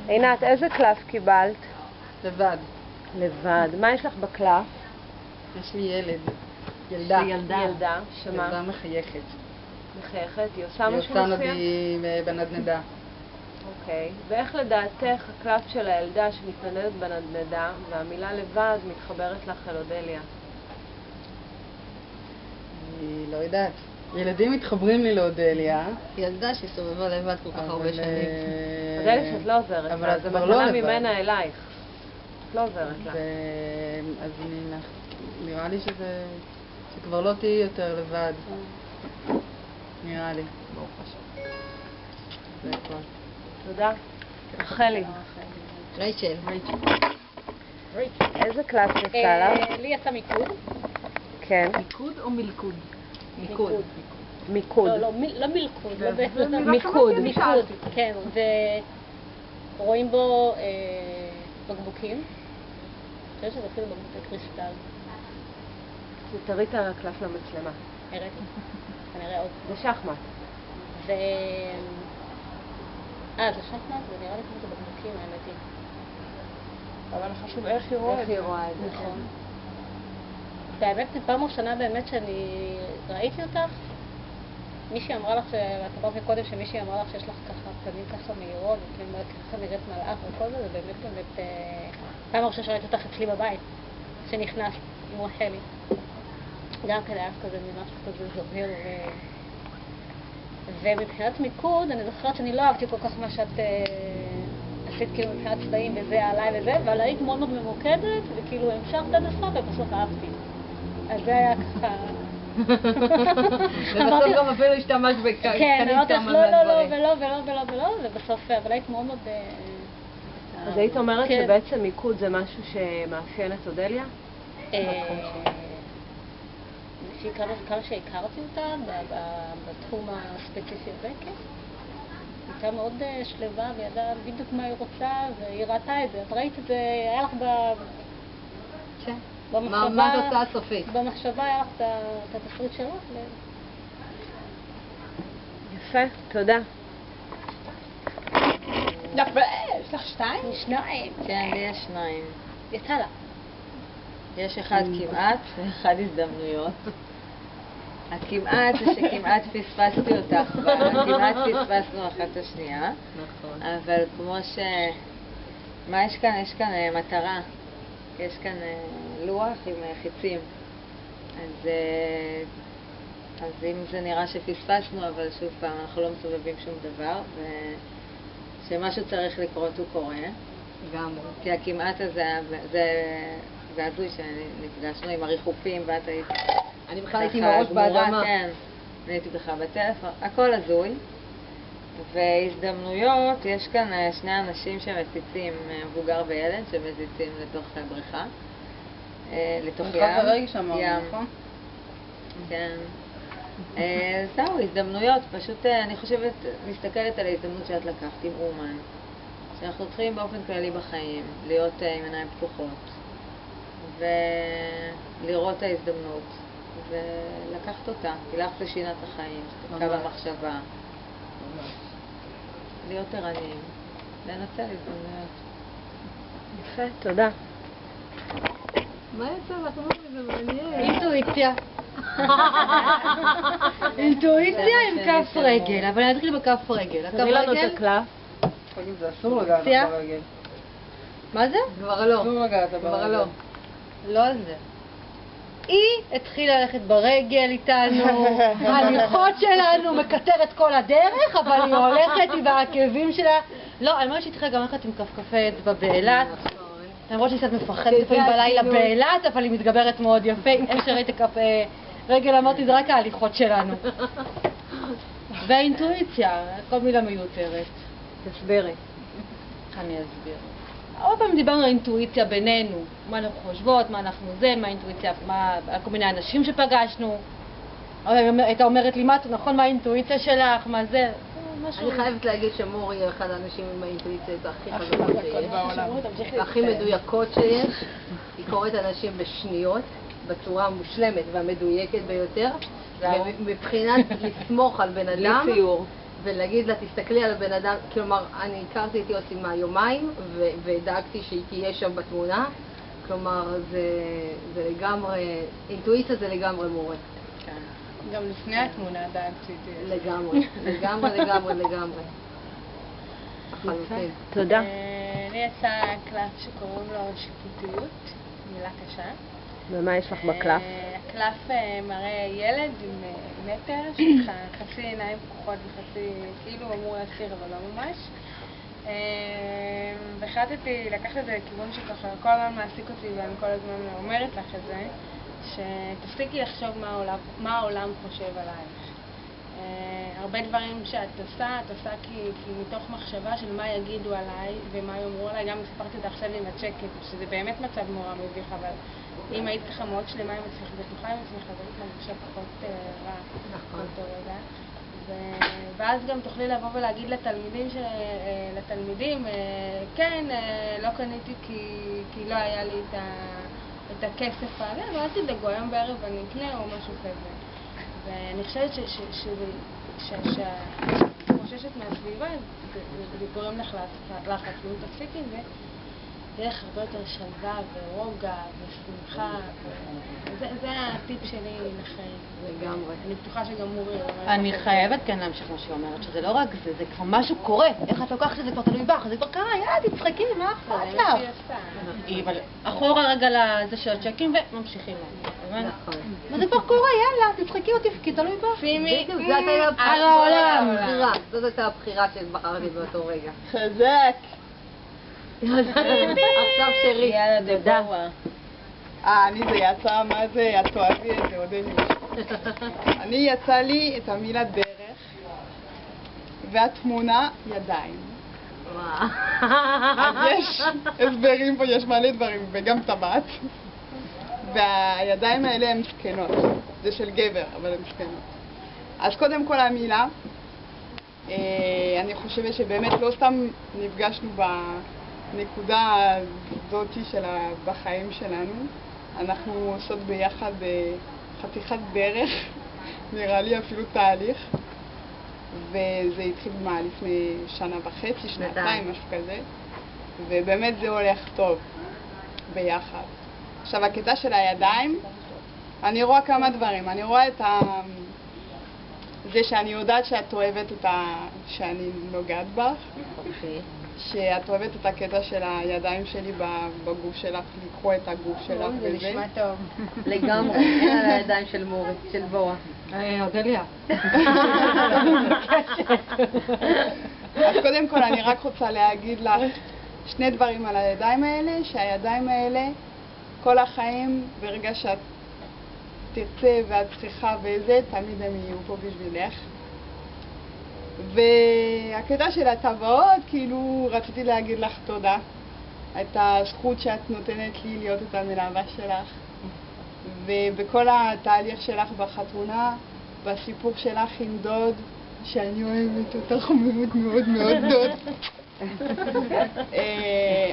עינת, איזה קלף קיבלת? לבד. לבד. מה יש לך בקלף? יש לי ילד. ילדה. ילדה. שמה? ילדה מחייכת. מחייכת? היא עושה משהו היא עושה מסוים? נדי בנדנדה. אוקיי. ואיך לדעתך הקלף של הילדה שמתנדנדת בנדנדה והמילה לבד מתחברת לך אל אודליה? אני לא יודעת. ילדים מתחברים לי לאודליה. ילדה שסובבה לבד כל כך הרבה שנים. אודליה שאת לא עוזרת אבל לה, את זה כבר לא מתנה לבד. ממנה אלייך. את לא עוזרת לה. אז נראה לי שכבר לא תהיי יותר לבד. נראה לי. ברוך השם. זה הכל. תודה. רחלי. רייצ'ל. איזה קלף יצא לך? לי יצא מיקוד. כן. מיקוד או מלכוד? מיקוד. מיקוד. לא מלכוד. מיקוד. מיקוד, כן. ורואים בו בקבוקים. אני חושבת שזה אפילו בקבוקי קריסטל. תראי את הקלף למצלמה. הראיתי. כנראה עוד. זה שחמט. זה שחמט, זה נראה לי כמו זה בקבוקים, האמת היא. אבל חשוב איך היא רואה את זה. נכון. והאמת, פעם ראשונה באמת שאני ראיתי אותך, מישהי אמרה לך, ואת אמרת מקודם שמישהי אמרה לך שיש לך ככה פנים ככה מהירות, וכאילו ככה נראית מלאך וכל זה, זה באמת פעם ראשונה שראיתי אותך אצלי בבית, שנכנסת עם רחלי. גם כזה היה כזה משהו כזה זוהר ומבחינת מיקוד, אני זוכרת שאני לא אהבתי כל כך מה שאת עשית כאילו מבחינת צבעים וזה עליי וזה, אבל היית מאוד מאוד ממוקדת וכאילו המשכת עד הסוף ובסוף אהבתי. אז זה היה ככה... ובסוף גם אפילו השתמשת בכאלה. כן, אמרתי לך לא, ובסוף, אבל היית מאוד מאוד... אז היית אומרת שבעצם מיקוד זה משהו שמאפיין את אודליה? כמה שהכרתי אותה בתחום הספציפי הזה, כן. הייתה מאוד שלווה וידעה בדיוק מה היא רוצה והיא ראתה את זה. את ראית את זה, היה לך במחשבה... מה התוצאה הסופית? במחשבה היה לך את התפריט שלך. יפה, תודה. יפה, יש לך שתיים? שניים. כן, לי יש שניים. יצא לה. יש אחד כמעט ואחד הזדמנויות. הכמעט זה שכמעט פספסתי אותך, כמעט פספסנו אחת את השנייה. נכון. אבל כמו מה יש כאן? יש כאן מטרה. יש כאן לוח עם חיצים. אז אם זה נראה שפספסנו, אבל שוב פעם, אנחנו לא מסובבים שום דבר, ושמשהו צריך לקרות הוא קורה. גם. כי הכמעט הזה, זה הזוי שנפגשנו עם הריחופים ואת היית... אני בכלל הייתי עם הראש באדמה. כן, אני הייתי בכלל בטלפון, הכל הזוי. והזדמנויות, יש כאן שני אנשים שמציצים, מבוגר וילד, שמציצים לתוך בריכה, לתוך ים. בריכה ורגע שאמרנו, נכון? כן. זהו, הזדמנויות, פשוט אני חושבת, מסתכלת על ההזדמנות שאת לקחת עם אומן, שאנחנו צריכים באופן כללי בחיים להיות עם עיניים פתוחות ולראות את ההזדמנות ולקחת אותה, כי לך זה שינה את החיים, שתפקע במחשבה, להיות ערניים, לנצל הזדמנויות. יפה, תודה. מה יצא לך? זה מעניין. אינטואיציה. אינטואיציה עם כף רגל, אבל אני אתחיל בכף רגל. תראי לנו את הקלף. זה אסור לגעת ברגל. מה זה? כבר לא. אסור לגעת ברגל. לא על זה. היא התחילה ללכת ברגל איתנו, ההליכות שלנו מקצרת כל הדרך, אבל היא הולכת עם העקבים שלה. לא, אני אומרת שהיא התחילה גם ללכת עם כפכפי אצבע באילת. למרות שהיא קצת מפחדת לפעמים בלילה באילת, אבל היא מתגברת מאוד יפה. איך שראית כף רגל, אמרתי, זה רק ההליכות שלנו. והאינטואיציה, כל מילה מיותרת. תסבירי. איך אני אסביר? עוד פעם דיברנו על אינטואיציה בינינו, מה אנחנו חושבות, מה אנחנו זה, מה האינטואיציה, על כל מיני אנשים שפגשנו. הייתה אומרת לי, נכון, מה האינטואיציה שלך, מה זה? אני חייבת להגיד שמור היא אחד האנשים עם האינטואיציות הכי חזקות שיש, הכי מדויקות שיש. היא קוראת אנשים בשניות, בצורה המושלמת והמדויקת ביותר. מבחינת לסמוך על בן אדם, ולהגיד לה, תסתכלי על הבן אדם, כלומר, אני הכרתי את יוסי מהיומיים, ודאגתי שהיא תהיה שם בתמונה, כלומר, זה לגמרי, אינטואיציה זה לגמרי מורה. גם לפני התמונה דאגתי. לגמרי, לגמרי, לגמרי, לגמרי. לחלוטין. תודה. לי יצא קלף שקוראים לו שיפוטיות, מילה קשה. ומה יש לך בקלף? הקלף מראה ילד עם מטר, שככה חצי עיניים פקוחות וחצי, כאילו אמור להסתיר אבל לא ממש. והחלטתי לקחת את זה לכיוון שככה כל הזמן מעסיק אותי ואני כל הזמן אומרת לך את זה, שתפסיקי לחשוב מה העולם חושב עלייך. הרבה דברים שאת עושה כי מתוך מחשבה של מה יגידו עליי ומה יאמרו עליי. גם סיפרתי את זה עכשיו עם הצ'קט, שזה באמת מצב נורא מביך, אבל אם היית ככה מאוד שלמה עם עצמך ובטוחה עם עצמך, אז היית מרגישה פחות רע באותו רגע. ואז גם תוכלי לבוא ולהגיד לתלמידים, כן, לא קניתי כי לא היה לי את הכסף עליה, אבל אל תדאגו, היום בערב אני אקנה או משהו כזה. ואני חושבת שחוששת מהסביבה, זה גורם לך לחץ, ואם תפסיקי עם זה, יהיה לך הרבה יותר שלווה ורוגע ושמחה, זה הטיפ שלי לחיים. לגמרי. אני בטוחה שגם מורי. אני חייבת כן להמשיך מה שהיא אומרת, שזה לא רק זה, זה כבר משהו קורה. איך את לוקחת את זה כבר תלוי בך, זה כבר קרה, יאללה, תצחקי, מה אכפת לך? אבל אחורה רגע לזה של הצ'קים וממשיכים. נכון. וזה כבר קורה, יאללה, תצחקי או תפקי, תלוי בך. בדיוק, זאת הייתה על העולם. הבחירה. זאת הייתה הבחירה שבחרתי באותו רגע. חזק. עכשיו שרי. יאללה, תודה. אני זה יצא, מה זה, את תאהבי את זה, עוד אין לי. אני יצא לי את המילה דרך, והתמונה ידיים. וואו. אז יש הסברים פה, יש מלא דברים, וגם טבעת. והידיים האלה הן זקנות. זה של גבר, אבל הן זקנות. אז קודם כל המילה, אני חושבת שבאמת לא סתם נפגשנו בנקודה הזאת בחיים שלנו. אנחנו עושות ביחד חתיכת דרך, נראה לי אפילו תהליך. וזה התחיל לפני שנה וחצי, שנתיים, משהו כזה. ובאמת זה הולך טוב ביחד. עכשיו, הקטע של הידיים, אני רואה כמה דברים. אני רואה את זה שאני יודעת שאת אוהבת שאני נוגעת בך. שאת אוהבת את הקטע של הידיים שלי בגוף שלך, לקחו את הגוף שלך וזה. זה נשמע טוב. לגמרי, אין על הידיים של מורי, של בואה. אודליה. אז קודם כל אני רק רוצה להגיד לך שני דברים על הידיים האלה, שהידיים האלה כל החיים, ברגע שאת תרצה ואת צריכה וזה, תמיד הם יהיו פה בשבילך. והקטע של הטבעות, כאילו רציתי להגיד לך תודה. את הזכות שאת נותנת לי להיות את המלווה שלך. ובכל התהליך שלך בחתונה, בסיפור שלך עם דוד, שאני אוהבת אותך מאוד מאוד מאוד דוד.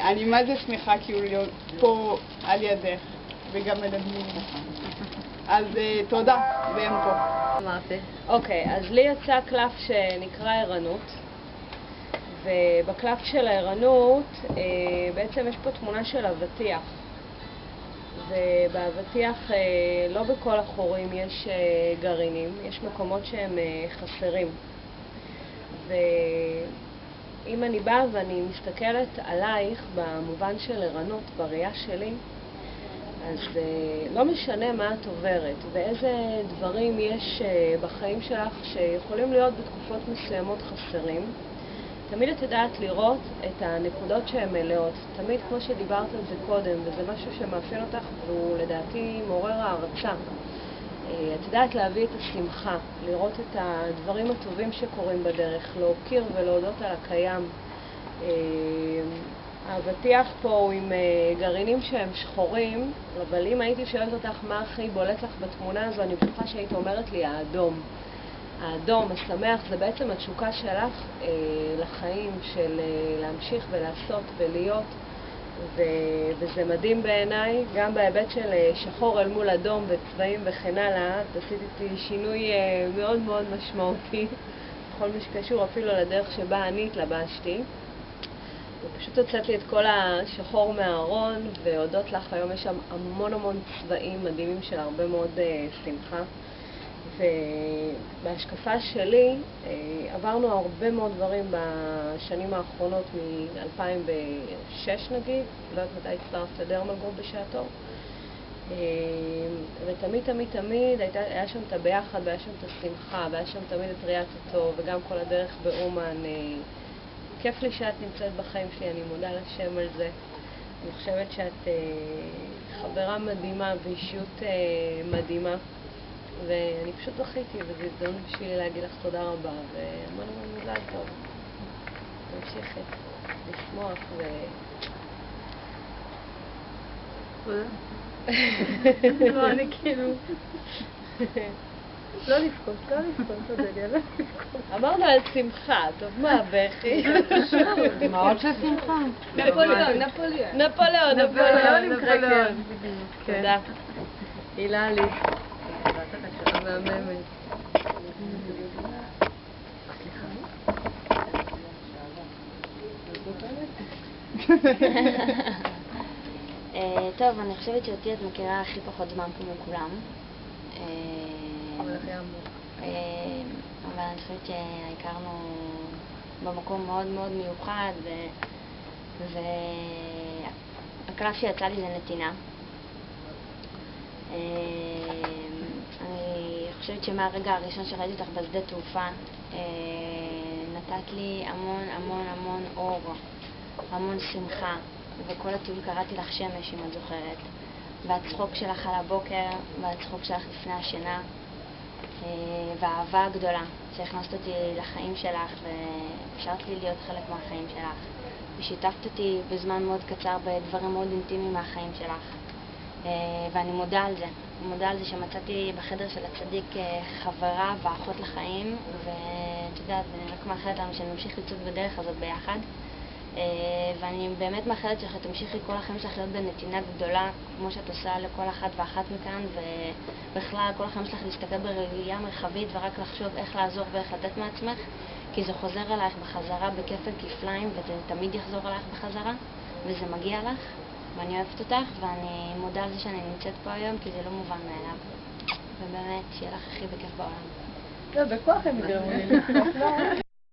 אני מה זה שמחה כאילו להיות פה על ידך, וגם מדברים. אז תודה, והם פה. אמרתי. אוקיי, אז לי יצא קלף שנקרא ערנות, ובקלף של הערנות בעצם יש פה תמונה של אבטיח, ובאבטיח לא בכל החורים יש גרעינים, יש מקומות שהם חסרים. ואם אני באה ואני מסתכלת עלייך במובן של ערנות, בראייה שלי, אז לא משנה מה את עוברת ואיזה דברים יש בחיים שלך שיכולים להיות בתקופות מסוימות חסרים. תמיד את יודעת לראות את הנקודות שהן מלאות. תמיד כמו שדיברת על זה קודם, וזה משהו שמאפיין אותך והוא לדעתי מעורר הערצה. את יודעת להביא את השמחה, לראות את הדברים הטובים שקורים בדרך, להוקיר ולהודות על הקיים. האבטיח פה הוא עם גרעינים שהם שחורים, אבל אם הייתי שואלת אותך מה הכי בולט לך בתמונה הזו, אני בטוחה שהיית אומרת לי האדום. האדום, השמח, זה בעצם התשוקה שלך לחיים, של להמשיך ולעשות ולהיות, וזה מדהים בעיניי, גם בהיבט של שחור אל מול אדום וצבעים וכן הלאה. עשיתי שינוי מאוד מאוד משמעותי, בכל מה שקשור אפילו לדרך שבה אני התלבשתי. ופשוט הוצאת לי את כל השחור מהארון, והודות לך, היום יש שם המון צבעים מדהימים של הרבה מאוד שמחה. ובהשקפה שלי עברנו הרבה מאוד דברים בשנים האחרונות, מ-2006 נגיד, לא יודעת מתי הצטרפת לדרמל גרופ בשעתו. ותמיד היה שם את הביחד, והיה שם את השמחה, והיה שם תמיד את ראיית הטוב, וגם כל הדרך באומן. כיף לי שאת נמצאת בחיים שלי, אני מודה לשם על זה. אני חושבת שאת חברה מדהימה ואישיות מדהימה, ואני פשוט זכיתי, וזו הזדמנות בשבילי להגיד לך תודה רבה, והמון מזל טוב. תמשיכי לשמוח תודה. לא, אני כאילו... לא לבכות, תודה, לא לבכות. אמרנו על שמחה, טוב מה, בכי? דמעות של שמחה. נפוליאון. תודה. הילה לי. המהממת. טוב, אני חושבת שאותי את מכירה הכי פחות זמן כמו כולם. אבל אני חושבת שהכרנו במקום מאוד מיוחד, והקלף שיצא לי זה נתינה. אני חושבת שמהרגע הראשון שראיתי אותך בשדה תעופה נתת לי המון אור, המון שמחה, וכל הטיול קראתי לך שמש, אם את זוכרת, והצחוק שלך על הבוקר והצחוק שלך לפני השינה, והאהבה הגדולה שהכנסת אותי לחיים שלך ואפשרת לי להיות חלק מהחיים שלך, ושיתפת אותי בזמן מאוד קצר בדברים מאוד אינטימיים מהחיים שלך, ואני מודה על זה. מודה על זה שמצאתי בחדר של הצדיק חברה ואחות לחיים, ואת יודעת, אני רק מאחלת לנו שנמשיך לצעוד בדרך הזאת ביחד, ואני באמת מאחלת שלך תמשיכי כל החיים שלך להיות בנתינה גדולה כמו שאת עושה לכל אחת ואחת מכאן, ובכלל כל החיים שלך להסתכל בראייה מרחבית ורק לחשוב איך לעזור ואיך לתת מעצמך, כי זה חוזר אלייך בחזרה בכפל כפליים, וזה תמיד יחזור אלייך בחזרה, וזה מגיע לך, ואני אוהבת אותך, ואני מודה על זה שאני נמצאת פה היום, כי זה לא מובן מאליו, ובאמת שיהיה לך הכי בכיף בעולם. לא, בכוח הם יגרמו לי.